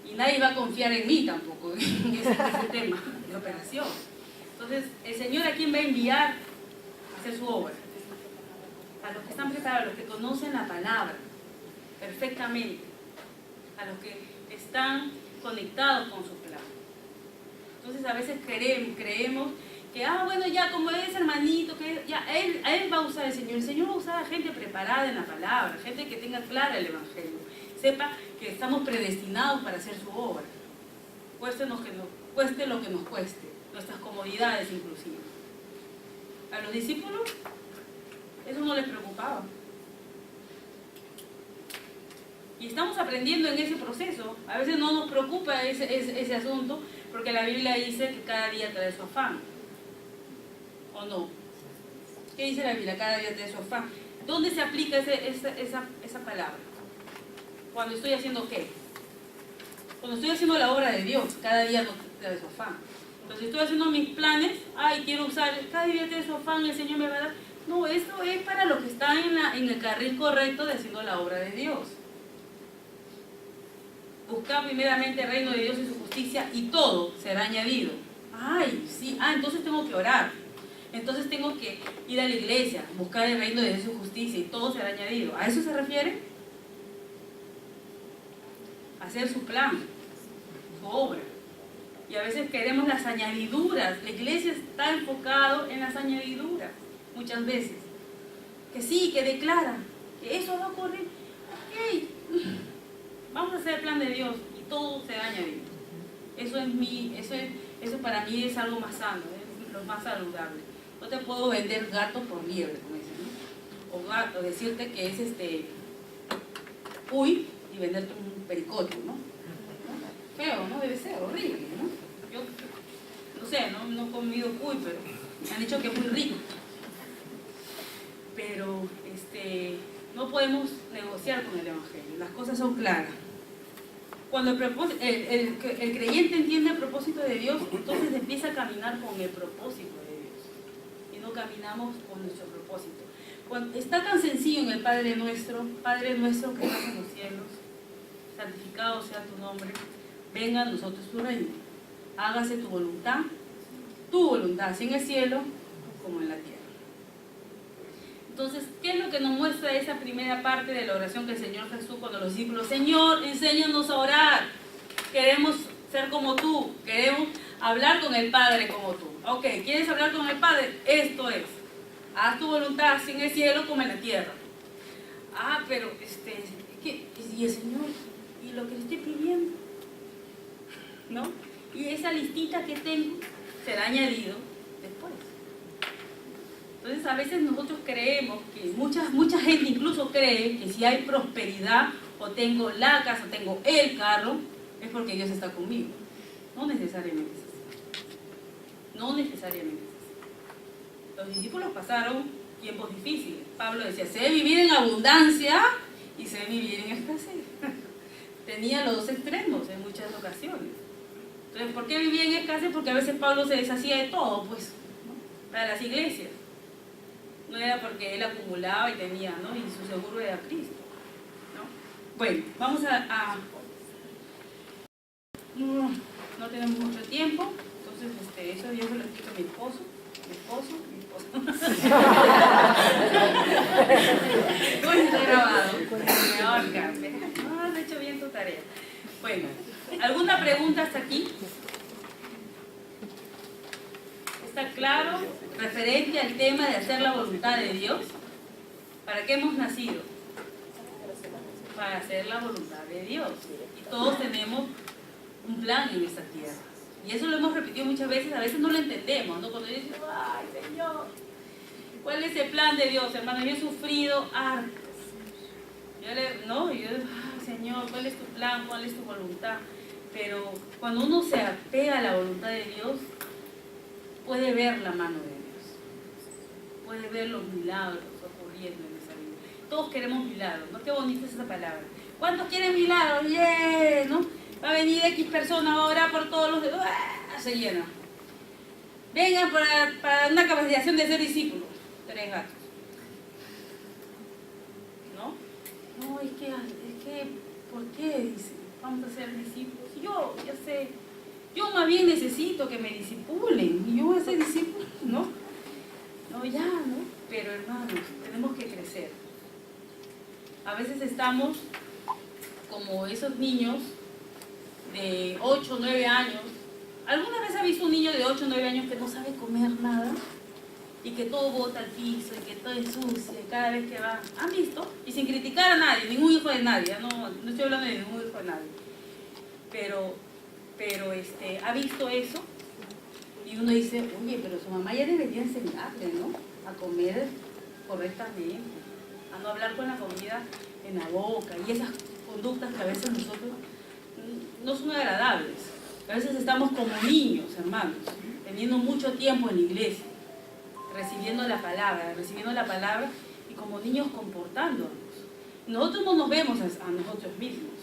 B: Y nadie va a confiar en mí tampoco en ese tema de operación. Entonces, el Señor, ¿a quién va a enviar a hacer su obra? A los que están preparados, a los que conocen la palabra perfectamente, a los que están conectados con su plan. Entonces a veces creemos que, bueno, ya como es hermanito, que ya a él va a usar el Señor va a usar a gente preparada en la palabra, gente que tenga clara el Evangelio, sepa que estamos predestinados para hacer su obra. cueste lo que nos cueste, nuestras comodidades inclusive. A los discípulos eso no les preocupaba. Y estamos aprendiendo en ese proceso. A veces no nos preocupa ese asunto, porque la Biblia dice que cada día trae su afán. ¿O no? ¿Qué dice la Biblia? Cada día trae su afán. ¿Dónde se aplica esa palabra? Cuando estoy haciendo ¿qué? Cuando estoy haciendo la obra de Dios, cada día trae su afán. Entonces estoy haciendo mis planes, quiero usar, cada día trae su afán, el Señor me va a dar. No, esto es para los que están en el carril correcto de haciendo la obra de Dios. Buscar primeramente el reino de Dios y su justicia y todo será añadido. Sí, entonces tengo que orar. Entonces tengo que ir a la iglesia, buscar el reino de Dios y su justicia y todo será añadido. ¿A eso se refiere? Hacer su plan, su obra. Y a veces queremos las añadiduras. La iglesia está enfocada en las añadiduras, muchas veces. Que sí, que declara, que eso va a ocurrir. Ok, vamos a hacer el plan de Dios y todo será añadido. Eso para mí es algo más sano, es lo más saludable. No te puedo vender gato por liebre, como dicen, ¿no? O decirte que es cuy y venderte un pericoto, ¿no? Feo, ¿no? Debe ser horrible, ¿no? Yo no sé, no he comido cuy, pero me han dicho que es muy rico. Pero no podemos negociar con el Evangelio, las cosas son claras. Cuando el creyente entiende el propósito de Dios, entonces empieza a caminar con el propósito de Dios. Y no caminamos con nuestro propósito. Está tan sencillo en el Padre nuestro que estás en los cielos, santificado sea tu nombre, venga a nosotros tu reino, hágase tu voluntad, así en el cielo como en la tierra. Entonces, ¿qué es lo que nos muestra esa primera parte de la oración que el Señor Jesús cuando los discípulos, Señor, enséñanos a orar, queremos ser como tú, queremos hablar con el Padre como tú? Ok, ¿quieres hablar con el Padre? Esto es, haz tu voluntad así en el cielo como en la tierra. Pero y el Señor, y lo que le estoy pidiendo, ¿no? Y esa listita que tengo será añadido después. Entonces a veces nosotros creemos que mucha gente incluso cree que si hay prosperidad o tengo la casa, tengo el carro, es porque Dios está conmigo. No necesariamente es así. No necesariamente es así. Los discípulos pasaron tiempos difíciles. Pablo decía, sé vivir en abundancia y sé vivir en escasez. Tenía los dos extremos en muchas ocasiones. Entonces, ¿por qué vivía en escasez? Porque a veces Pablo se deshacía de todo, pues, ¿no? Para las iglesias. No era porque él acumulaba y tenía, ¿no? Y su seguro era Cristo, ¿no? Bueno, vamos no tenemos mucho tiempo, entonces eso yo se lo explico a mi esposo. Bueno, está grabado. Me ahorca. No, has hecho bien tu tarea. Bueno, ¿alguna pregunta hasta aquí? ¿Está claro? Referente al tema de hacer la voluntad de Dios. ¿Para qué hemos nacido? Para hacer la voluntad de Dios. Y todos tenemos un plan en esta tierra. Y eso lo hemos repetido muchas veces, a veces no lo entendemos, ¿no? Cuando yo digo, ay Señor, ¿cuál es el plan de Dios, hermano? Yo he sufrido hartas. Ay Señor, ¿cuál es tu plan? ¿Cuál es tu voluntad? Pero cuando uno se apega a la voluntad de Dios, puede ver la mano de Dios. Puede ver los milagros ocurriendo en esa vida. Todos queremos milagros, ¿no? Qué bonita es esa palabra. ¿Cuántos quieren milagros? ¡Yeah! ¿No? Va a venir X persona, va a orar por todos los dedos. Se llena. Vengan para una capacitación de ser discípulos. 3 gatos. ¿No? Es que, ¿por qué? Dice, vamos a ser discípulos. Yo, ya sé, yo más bien necesito que me discipulen. Y yo voy a ser discípulo, ¿no? ¿no? Pero hermanos, tenemos que crecer. A veces estamos como esos niños de 8 o 9 años. ¿Alguna vez ha visto un niño de 8 o 9 años que no sabe comer nada? Y que todo bota al piso, y que todo ensucia, y cada vez que va... ¿Han visto? Y sin criticar a nadie, ningún hijo de nadie, no estoy hablando de ningún hijo de nadie. Pero pero ha visto eso y uno dice, oye, pero su mamá ya debería enseñarle, ¿no? A comer correctamente, a no hablar con la comida en la boca y esas conductas que a veces nosotros no son agradables. A veces estamos como niños, hermanos, teniendo mucho tiempo en la iglesia, recibiendo la palabra y como niños comportándonos. Nosotros no nos vemos a nosotros mismos.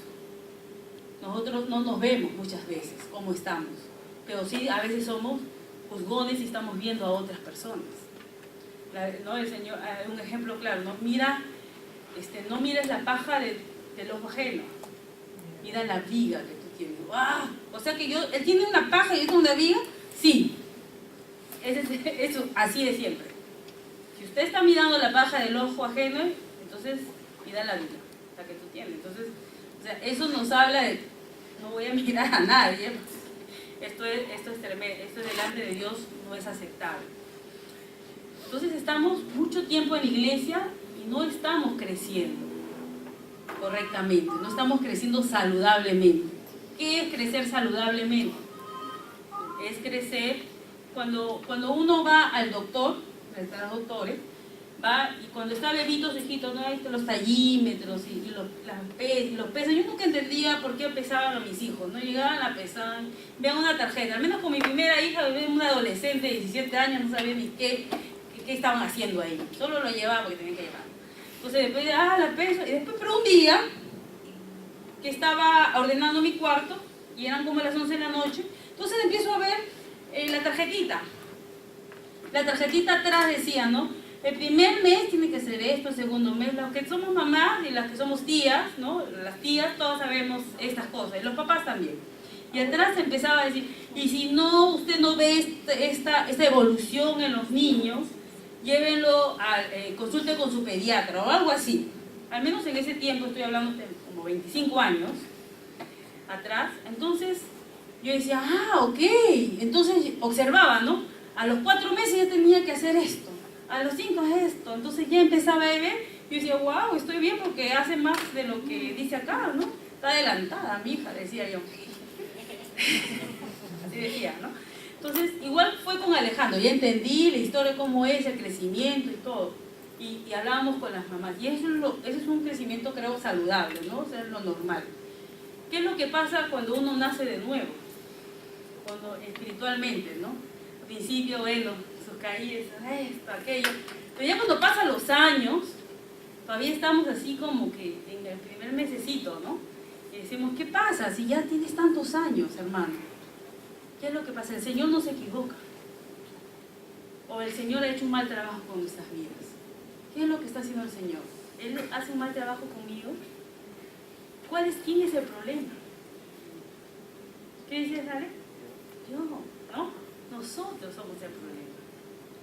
B: Nosotros no nos vemos muchas veces cómo estamos, pero sí a veces somos juzgones y estamos viendo a otras personas. ¿No? El Señor, un ejemplo claro, ¿no? No mires la paja del ojo ajeno, mira la viga que tú tienes. ¡Wow! O sea que él tiene una paja y yo tengo una viga, sí. Eso, así de siempre. Si usted está mirando la paja del ojo ajeno, entonces mira la viga, la que tú tienes. Entonces, o sea, eso nos habla de, no voy a mirar a nadie. Esto es tremendo, esto delante de Dios no es aceptable. Entonces estamos mucho tiempo en la iglesia y no estamos creciendo correctamente, no estamos creciendo saludablemente. ¿Qué es crecer saludablemente? Es crecer cuando uno va al doctor, a los doctores, va y cuando está bebito su hijito, ¿no? Los tallímetros y los pesos. Yo nunca entendía por qué pesaban a mis hijos, ¿no? Llegaban, la pesaban, vean una tarjeta. Al menos con mi primera hija, una adolescente de 17 años, no sabía ni qué estaban haciendo ahí. Solo lo llevaba porque tenían que llevar. Entonces después, la peso. Y después, pero un día, que estaba ordenando mi cuarto, y eran como las 11 de la noche, entonces empiezo a ver la tarjetita. La tarjetita atrás decía, ¿no? El primer mes tiene que ser esto, el segundo mes. Los que somos mamás y las que somos tías, ¿no? Las tías, todos sabemos estas cosas, y los papás también. Y atrás empezaba a decir, y si no, usted no ve esta evolución en los niños, llévenlo, consulte con su pediatra o algo así. Al menos en ese tiempo, estoy hablando de como 25 años atrás. Entonces yo decía, ok. Entonces observaba, ¿no? A los 4 meses ya tenía que hacer esto, a los 5 esto. Entonces ya empezaba a ver. Yo decía, wow, estoy bien porque hace más de lo que dice acá, ¿no? Está adelantada mi hija, decía yo. Así decía, ¿no? Entonces, igual fue con Alejandro, ya entendí la historia, cómo es, el crecimiento y todo. Y hablábamos con las mamás. Y eso es un crecimiento, creo, saludable, ¿no? O sea, es lo normal. ¿Qué es lo que pasa cuando uno nace de nuevo? Cuando espiritualmente, ¿no? Al principio, bueno, sus caídas, esto, aquello. Pero ya cuando pasan los años, todavía estamos así como que en el primer mesecito, ¿no? Y decimos, ¿qué pasa si ya tienes tantos años, hermano? ¿Qué es lo que pasa? El Señor no se equivoca. O el Señor ha hecho un mal trabajo con nuestras vidas. ¿Qué es lo que está haciendo el Señor? ¿Él hace un mal trabajo conmigo? ¿Quién es el problema? ¿Qué dices, Ale? Yo, ¿no? Nosotros somos el problema.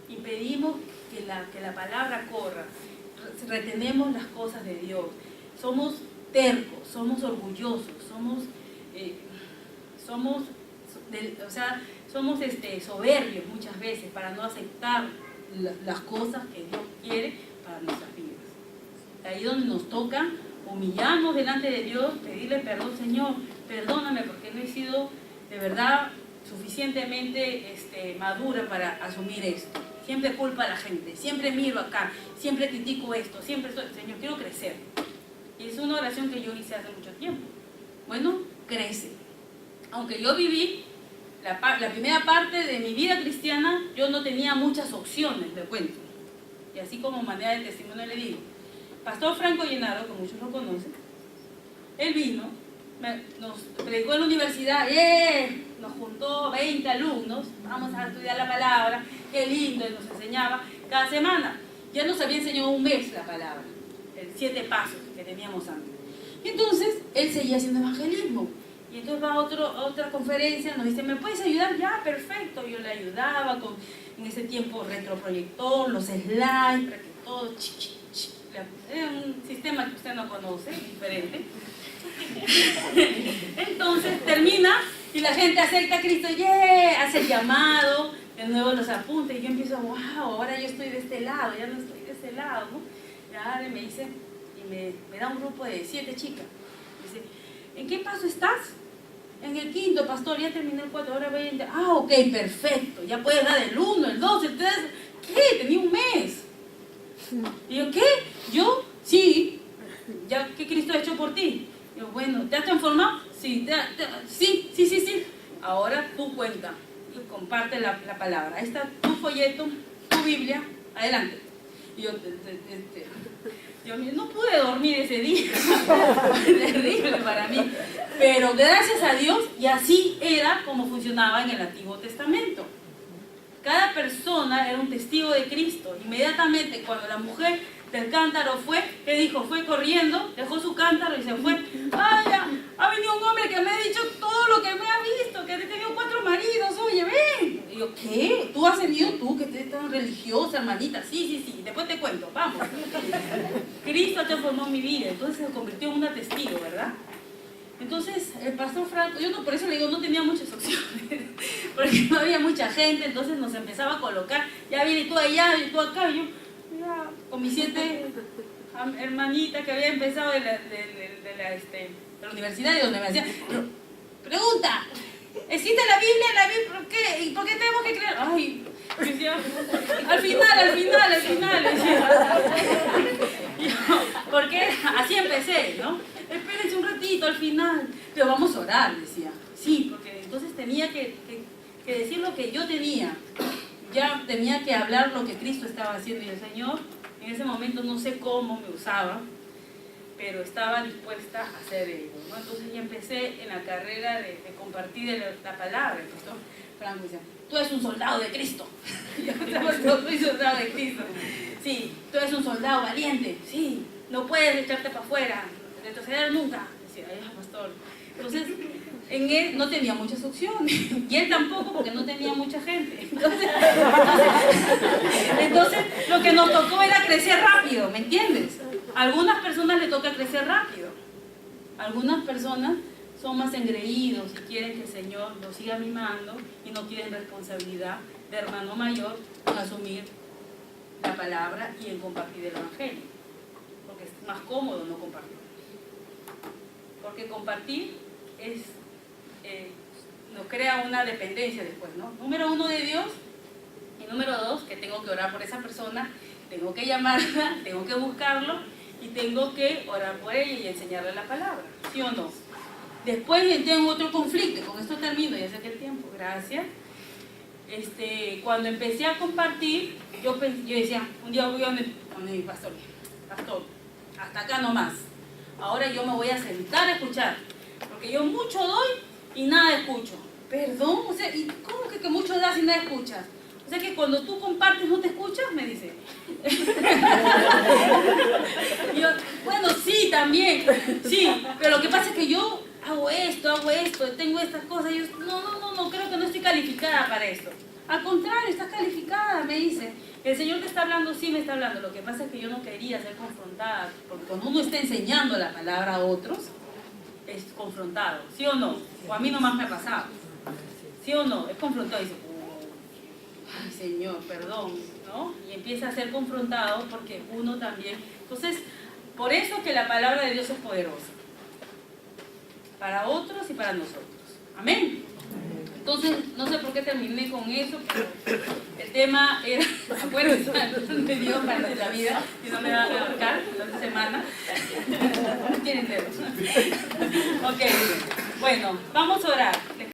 B: Impedimos que la palabra corra. Retenemos las cosas de Dios. Somos tercos, somos orgullosos, somos soberbios muchas veces para no aceptar las cosas que Dios quiere para nuestras vidas. Ahí donde nos toca humillarnos delante de Dios, pedirle perdón, Señor, perdóname porque no he sido de verdad suficientemente madura para asumir esto. Siempre culpa a la gente, siempre miro acá, siempre critico esto, siempre estoy, Señor, quiero crecer. Y es una oración que yo hice hace mucho tiempo. Bueno, crece. Aunque yo viví la primera parte de mi vida cristiana, yo no tenía muchas opciones, le cuento. Y así como manera de testimonio le digo. Pastor Franco Llenaro, que muchos lo conocen, él vino, nos predicó en la universidad, nos juntó 20 alumnos, vamos a estudiar la palabra, qué lindo, y nos enseñaba cada semana. Ya nos había enseñado un mes la palabra, el 7 pasos que teníamos antes. Y entonces, él seguía haciendo evangelismo. Y entonces va a otra conferencia, nos dice, ¿me puedes ayudar? Ya, perfecto. Yo le ayudaba con, en ese tiempo, retroproyector, los slides, para que todo, era un sistema que usted no conoce, diferente. Entonces termina y la gente acepta a Cristo, hace el llamado, de nuevo los apunta y yo empiezo, wow, ahora yo estoy de este lado, ya no estoy de este lado, ¿no? Ya me dice, y me da un grupo de 7 chicas. Me dice, ¿en qué paso estás? En el quinto, pastor, ya terminé el 4, ahora voy a entrar. Ah, ok, perfecto. Ya puedes dar el 1, el 2, el 3. ¿Qué? Tenía un mes. Y yo, ¿qué? Yo, sí. ¿Ya qué Cristo ha hecho por ti? Y yo, bueno, ¿te has transformado? Sí, sí. Ahora tú cuenta y comparte la palabra. Ahí está tu folleto, tu Biblia, adelante. Y yo no pude dormir ese día, terrible para mí, pero gracias a Dios, y así era como funcionaba en el Antiguo Testamento. Cada persona era un testigo de Cristo. Inmediatamente cuando la mujer del cántaro fue, ¿qué dijo? Fue corriendo, dejó su cántaro y se fue. ¡Ay, ya! Ha venido un hombre que me ha dicho todo lo que me ha visto, que he tenido 4 maridos, oye, ven. Y yo, ¿qué? ¿Tú has venido tú, que eres tan religiosa, hermanita? Sí, después te cuento, vamos. Cristo transformó mi vida, entonces se convirtió en una testigo, ¿verdad? Entonces, el pastor Franco, yo no, por eso le digo, no tenía muchas opciones, porque no había mucha gente, entonces nos empezaba a colocar, ya viene tú allá, y tú acá, y yo, ya, con mis 7 hermanitas que había empezado de la universidad, y donde me decían, pregunta, ¿existe la Biblia? ¿Por qué? ¿Y por qué tenemos que creer? Ay, decía, al final, decía. Porque así empecé, ¿no? Espérense un ratito, al final. Pero vamos a orar, decía. Sí, porque entonces tenía que decir lo que yo tenía. Ya tenía que hablar lo que Cristo estaba haciendo. Y el Señor, en ese momento no sé cómo me usaba, pero estaba dispuesta a hacer ello, ¿no? Entonces ya empecé en la carrera de compartir la palabra. El pastor Franco decía, tú eres un soldado de Cristo. Yo soy soldado de Cristo. Sí, tú eres un soldado valiente. Sí, no puedes echarte para afuera, retroceder nunca. Decía, ay, pastor. Entonces, en él no tenía muchas opciones. Y él tampoco, porque no tenía mucha gente. Entonces, lo que nos tocó era crecer rápido, ¿me entiendes? A algunas personas les toca crecer rápido. Algunas personas son más engreídos y quieren que el Señor los siga mimando y no quieren responsabilidad de hermano mayor en asumir la palabra y en compartir el Evangelio. Porque es más cómodo no compartir. Porque compartir nos crea una dependencia después, ¿no? Número 1 de Dios y número 2, que tengo que orar por esa persona, tengo que llamarla, tengo que buscarlo y tengo que orar por ella y enseñarle la palabra, ¿sí o no? Después entré en otro conflicto, y con esto termino, ya sé que el tiempo, gracias. Cuando empecé a compartir, yo decía, un día voy a mi pastor, hasta acá nomás. Ahora yo me voy a sentar a escuchar, porque yo mucho doy y nada escucho. Perdón, o sea, ¿y cómo que mucho das y nada escuchas? O sea que cuando tú compartes no te escuchas, me dice. Y yo, bueno, sí, también, sí, pero lo que pasa es que yo hago esto, tengo estas cosas, y yo, no, creo que no estoy calificada para esto. Al contrario, estás calificada, me dice. El Señor te está hablando, sí me está hablando. Lo que pasa es que yo no quería ser confrontada, porque cuando uno está enseñando la palabra a otros, es confrontado, ¿sí o no? O a mí nomás me ha pasado, ¿sí o no? Es confrontado y dice, ay Señor, perdón, ¿no? Y empieza a ser confrontado porque uno también. Entonces, por eso que la palabra de Dios es poderosa, para otros y para nosotros. Amén. Entonces, no sé por qué terminé con eso, pero el tema era, acuérdense, de Dios para nuestra vida, y no me va a abarcar la semana. No tienen dedos. Ok, bueno, vamos a orar.